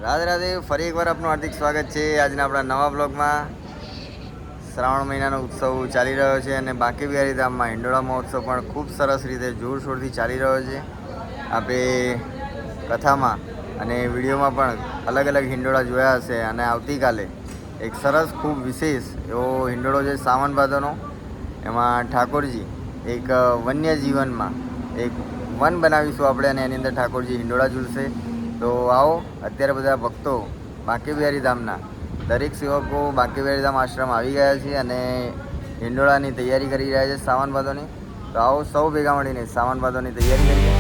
રાધે રાધે, ફરી એકવાર આપનું હાર્દિક સ્વાગત છે આજના આપણા નવા બ્લોગમાં। શ્રાવણ મહિનાનો ઉત્સવ ચાલી રહ્યો છે અને બાંકે બિહારી ધામમાં હિંડોળા મહોત્સવ પણ ખૂબ સરસ રીતે જોરશોરથી ચાલી રહ્યો છે। આપણે કથામાં અને વિડીયોમાં પણ અલગ અલગ હિંડોળા જોયા હશે અને આવતીકાલે એક સરસ ખૂબ વિશેષ એવો હિંડોળો છે સાવન ભાદરનો। એમાં ઠાકોરજી એક વન્ય જીવનમાં એક વન બનાવીશું આપણે અને એની અંદર ઠાકોરજી હિંડોળા ઝૂલશે। તો આવો, અત્યારે બધા ભક્તો બાંકે બિહારી ધામના દરેક સેવકો બાંકે બિહારી ધામ આશ્રમ આવી ગયા છે અને હિંડોળાની તૈયારી કરી રહ્યા છે સાવન ભાદોની। તો આવો સૌ ભેગા મળીને સાવન ભાદોની તૈયારી કરીએ।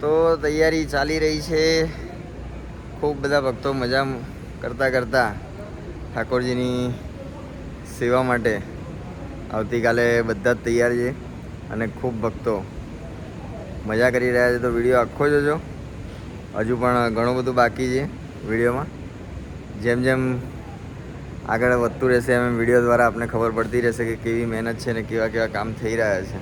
તો તૈયારી ચાલી રહી છે, ખૂબ બધા ભક્તો મજા કરતાં કરતાં ઠાકોરજીની સેવા માટે આવતીકાલે બધા જ તૈયાર છે અને ખૂબ ભક્તો મજા કરી રહ્યા છે। તો વિડીયો આખો જોજો, હજુ પણ ઘણું બધું બાકી છે વિડીયોમાં। જેમ જેમ આગળ વધતું રહેશે એમ વિડીયો દ્વારા આપને ખબર પડતી રહેશે કે કેવી મહેનત છે ને કેવા કેવા કામ થઈ રહ્યા છે।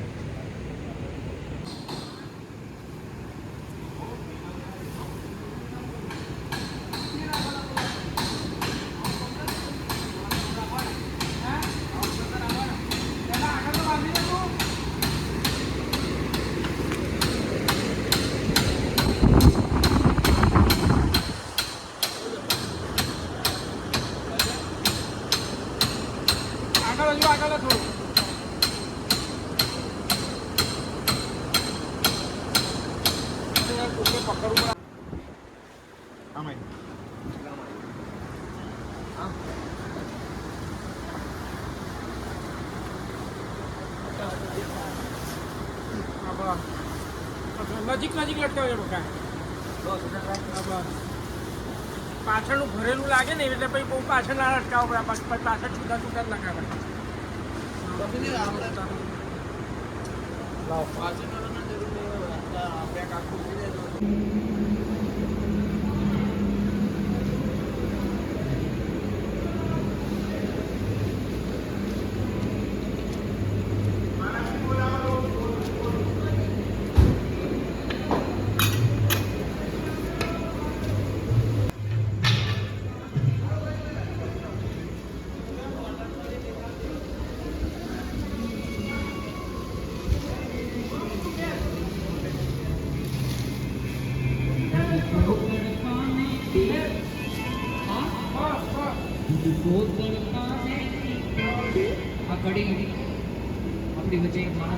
નજીક નજીક લટકાવજો બકા, પાછળનું ભરેલું લાગે ને એટલે પછી બહુ પાછળ ના લટકાવો પડે, પાછળ છૂટા છૂટા જ લગાવે। આ કડી આપણી વચ્ચે એક માણસ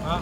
हाँ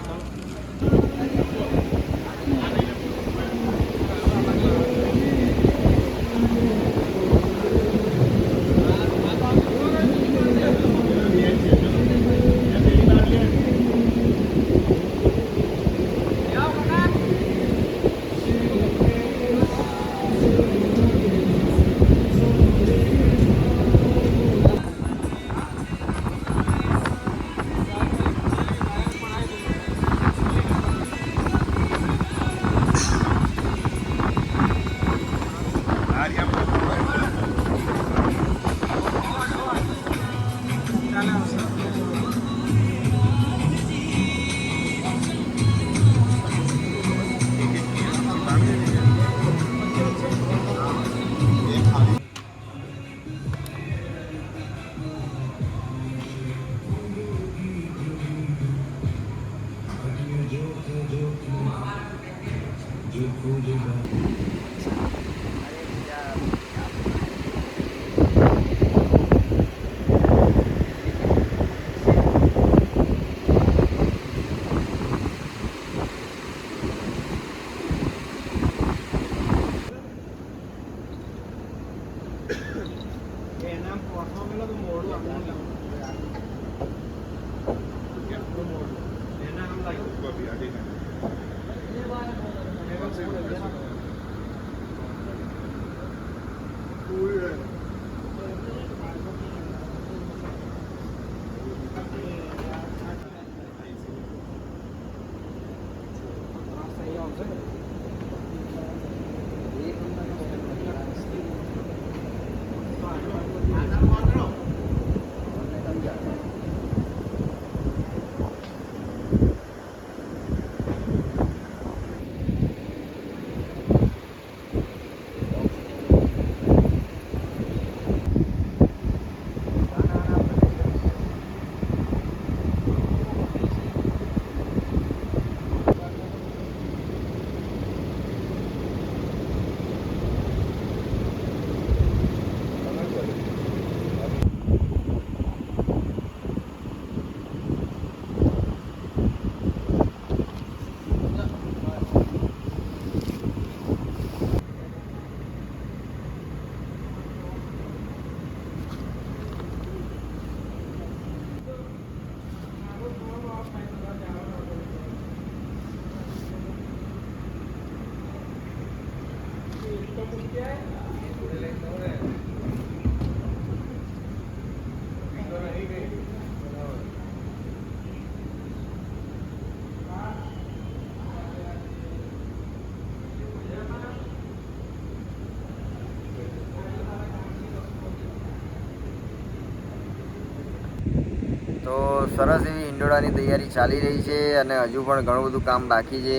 તો સરસ એવી હિંડોળાની તૈયારી ચાલી રહી છે અને હજુ પણ ઘણું બધું કામ બાકી છે.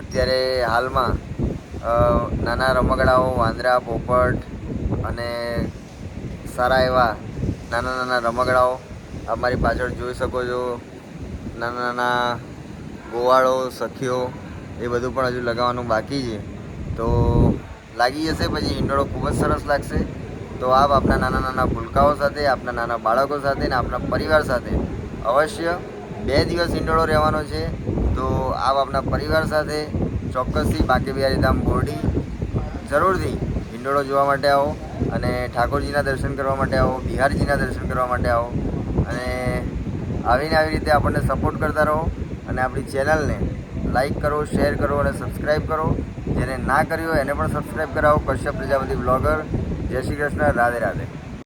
અત્યારે હાલમાં નાના રમકડાઓ, વાંદરા, પોપટ અને સારા એવા નાના નાના રમકડાઓ આપ મારી પાછળ જોઈ શકો છો. નાના નાના ગોવાળો, સખીઓ એ બધું પણ હજુ લગાવવાનું બાકી છે. તો લાગી જશે પછી હિંડોળો ખૂબ જ સરસ લાગશે. તો આપ આપના નાના નાના ભૂલકાઓ સાથે, આપના નાના બાળકો સાથે ને આપના પરિવાર સાથે અવશ્ય 2 દિવસ હિંડોળો રહેવાનો છે. તો આપ આપના પરિવાર સાથે ચોક્કસથી બાકે બિહારી ધામ બોરડી જરૂરથી હિંડોળો જોવા માટે આવો અને ઠાકોરજીના દર્શન કરવા માટે આવો, બિહારજીના દર્શન કરવા માટે આવો અને આવીને આવી રીતે આપણને સપોર્ટ કરતા રહો અને આપણી ચેનલને લાઈક કરો, શેર કરો અને સબસ્ક્રાઈબ કરો. જેને ના કર્યું હોય એને પણ સબસ્ક્રાઈબ કરાવો. કશ્યપ પ્રજાપતિ બ્લોગર. જય શ્રી કૃષ્ણ. રાધે રાધે.